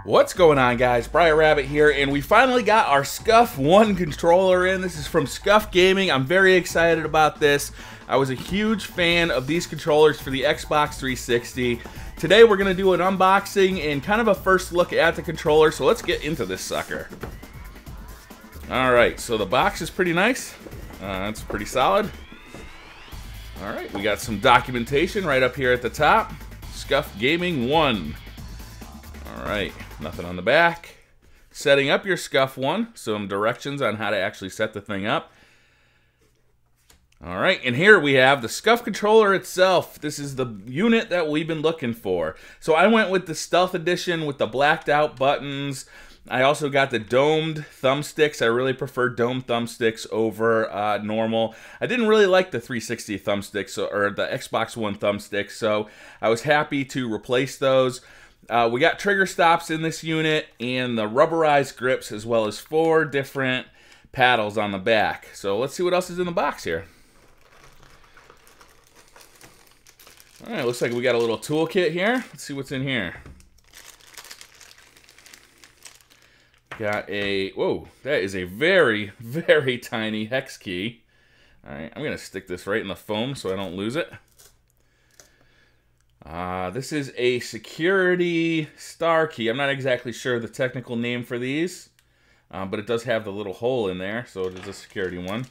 What's going on, guys? Briar Rabbit here, and we finally got our Scuf One Controller in. This is from Scuf Gaming. I'm very excited about this. I was a huge fan of these controllers for the Xbox 360. Today we're going to do an unboxing and kind of a first look at the controller, so let's get into this sucker. Alright, so the box is pretty nice. It's pretty solid. Alright, we got some documentation right up here at the top. Scuf Gaming 1. Alright, nothing on the back. Setting up your Scuf One, some directions on how to actually set the thing up. Alright, and here we have the Scuf controller itself. This is the unit that we've been looking for. So I went with the Stealth Edition with the blacked out buttons. I also got the domed thumbsticks. I really prefer domed thumbsticks over normal. I didn't really like the 360 thumbsticks or the Xbox One thumbsticks, so I was happy to replace those. We got trigger stops in this unit and the rubberized grips, as well as 4 different paddles on the back. So let's see what else is in the box here. All right, looks like we got a little toolkit here. Let's see what's in here. Got a, whoa, that is a very, very tiny hex key. All right, I'm gonna stick this right in the foam so I don't lose it. This is a security star key. I'm not exactly sure the technical name for these, but it does have the little hole in there, so it is a security one.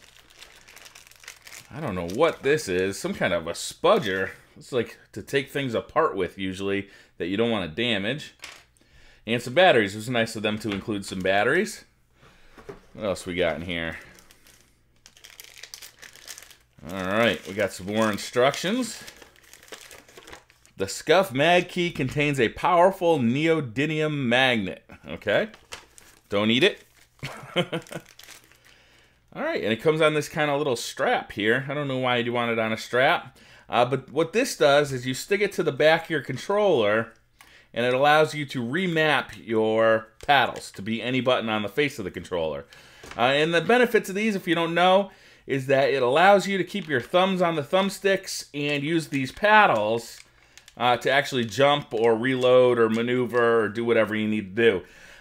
I don't know what this is. Some kind of a spudger. It's like to take things apart with, usually, that you don't want to damage. And some batteries. It was nice of them to include some batteries. What else we got in here? Alright, we got some more instructions. The Scuf Mag Key contains a powerful neodymium magnet. Okay. Don't eat it. Alright, and it comes on this kind of little strap here. I don't know why you want it on a strap. But what this does is you stick it to the back of your controller, and it allows you to remap your paddles to be any button on the face of the controller. And the benefits of these, if you don't know, is that it allows you to keep your thumbs on the thumbsticks and use these paddles to actually jump or reload or maneuver or do whatever you need to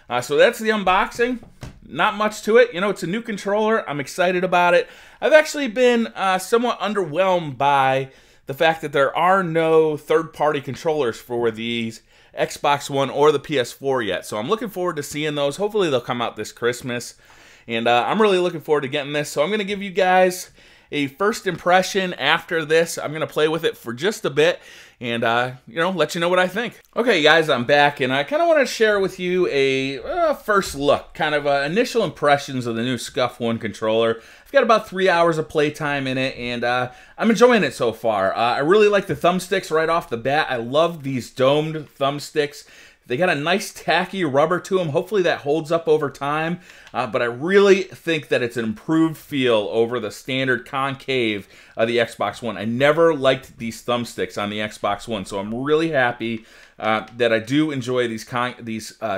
do. So that's the unboxing. Not much to it. You know, it's a new controller. I'm excited about it. I've actually been somewhat underwhelmed by the fact that there are no third-party controllers for these Xbox One or the PS4 yet. So I'm looking forward to seeing those. Hopefully they'll come out this Christmas. And I'm really looking forward to getting this. So I'm going to give you guys a first impression after this. I'm going to play with it for just a bit and, you know, let you know what I think. Okay, guys, I'm back, and I kind of want to share with you a first look, kind of initial impressions of the new Scuf One controller. I've got about 3 hours of playtime in it, and I'm enjoying it so far. I really like the thumbsticks right off the bat. I love these domed thumbsticks. They got a nice tacky rubber to them. Hopefully that holds up over time. But I really think that it's an improved feel over the standard concave of the Xbox One. I never liked these thumbsticks on the Xbox One, so I'm really happy that I do enjoy these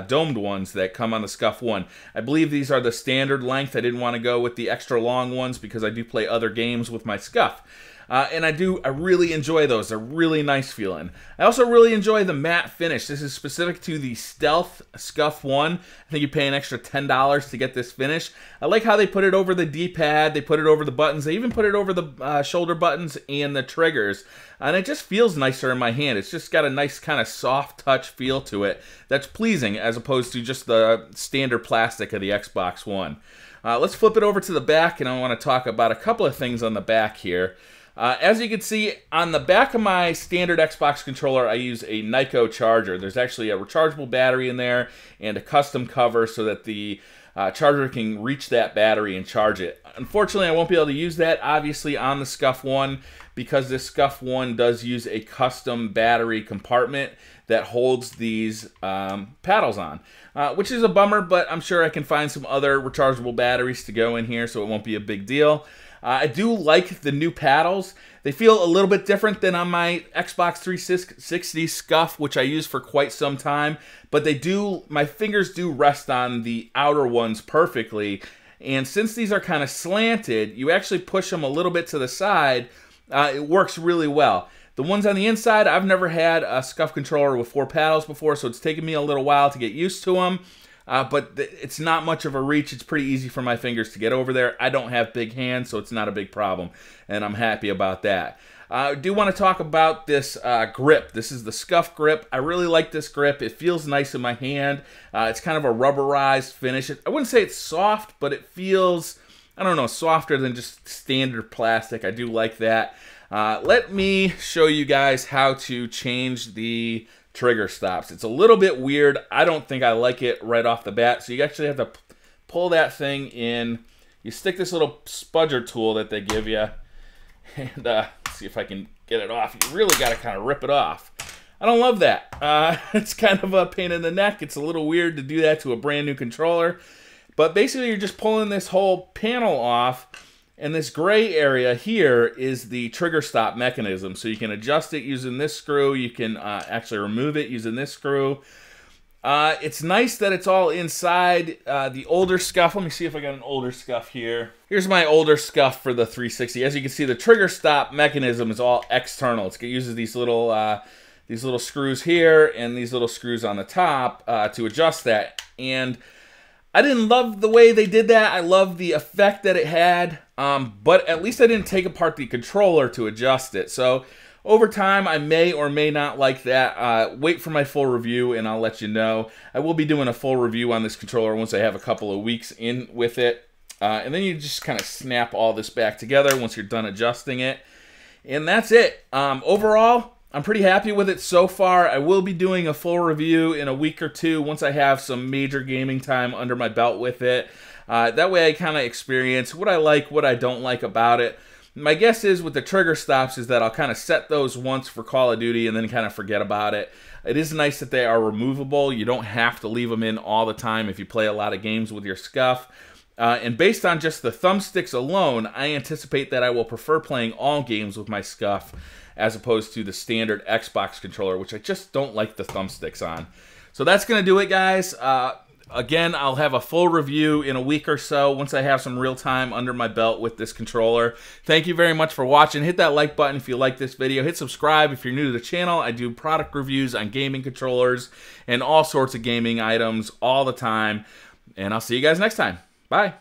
domed ones that come on the Scuf One. I believe these are the standard length. I didn't want to go with the extra long ones because I do play other games with my Scuf. And I really enjoy those. They're really nice feeling. I also really enjoy the matte finish. This is specific to the Stealth Scuf One. I think you pay an extra $10 to get this finish. I like how they put it over the D-pad. They put it over the buttons. They even put it over the shoulder buttons and the triggers. And it just feels nicer in my hand. It's just got a nice kind of soft touch feel to it that's pleasing as opposed to just the standard plastic of the Xbox One. Let's flip it over to the back, and I want to talk about a couple of things on the back here. As you can see, on the back of my standard Xbox controller, I use a Nyko charger. There's actually a rechargeable battery in there and a custom cover so that the charger can reach that battery and charge it. Unfortunately, I won't be able to use that, obviously, on the Scuf One because this Scuf One does use a custom battery compartment that holds these paddles on, which is a bummer, but I'm sure I can find some other rechargeable batteries to go in here, so it won't be a big deal. I do like the new paddles. They feel a little bit different than on my Xbox 360 Scuf, which I use for quite some time, but my fingers do rest on the outer ones perfectly, and since these are kind of slanted, you actually push them a little bit to the side, it works really well. The ones on the inside, I've never had a Scuf controller with 4 paddles before, so it's taken me a little while to get used to them. But it's not much of a reach. It's pretty easy for my fingers to get over there. I don't have big hands, so it's not a big problem, and I'm happy about that. I do want to talk about this grip. This is the Scuf grip. I really like this grip. It feels nice in my hand. It's kind of a rubberized finish. I wouldn't say it's soft, but it feels, I don't know, softer than just standard plastic. I do like that. Let me show you guys how to change the trigger stops. It's a little bit weird. I don't think I like it right off the bat. So you actually have to pull that thing in. You stick this little spudger tool that they give you, and let's see if I can get it off. You really got to kind of rip it off. I don't love that. It's kind of a pain in the neck. It's a little weird to do that to a brand new controller. But basically you're just pulling this whole panel off, and this gray area here is the trigger stop mechanism. So you can adjust it using this screw. You can actually remove it using this screw. It's nice that it's all inside the older Scuf. Let me see if I got an older Scuf here. Here's my older Scuf for the 360. As you can see, the trigger stop mechanism is all external. It uses these little screws here and these little screws on the top to adjust that. And I didn't love the way they did that. I love the effect that it had, but at least I didn't take apart the controller to adjust it. So over time, I may or may not like that. Wait for my full review, and I'll let you know. I will be doing a full review on this controller once I have a couple of weeks in with it. And then you just kind of snap all this back together once you're done adjusting it. And that's it. Overall, I'm pretty happy with it so far. I will be doing a full review in a week or two once I have some major gaming time under my belt with it. That way I kind of experience what I like, what I don't like about it. My guess is with the trigger stops is that I'll kind of set those once for Call of Duty and then kind of forget about it. It is nice that they are removable. You don't have to leave them in all the time if you play a lot of games with your Scuf. And based on just the thumbsticks alone, I anticipate that I will prefer playing all games with my Scuf as opposed to the standard Xbox controller, which I just don't like the thumbsticks on. So that's going to do it, guys. Again, I'll have a full review in a week or so once I have some real time under my belt with this controller. Thank you very much for watching. Hit that like button if you like this video. Hit subscribe if you're new to the channel. I do product reviews on gaming controllers and all sorts of gaming items all the time. And I'll see you guys next time. Bye.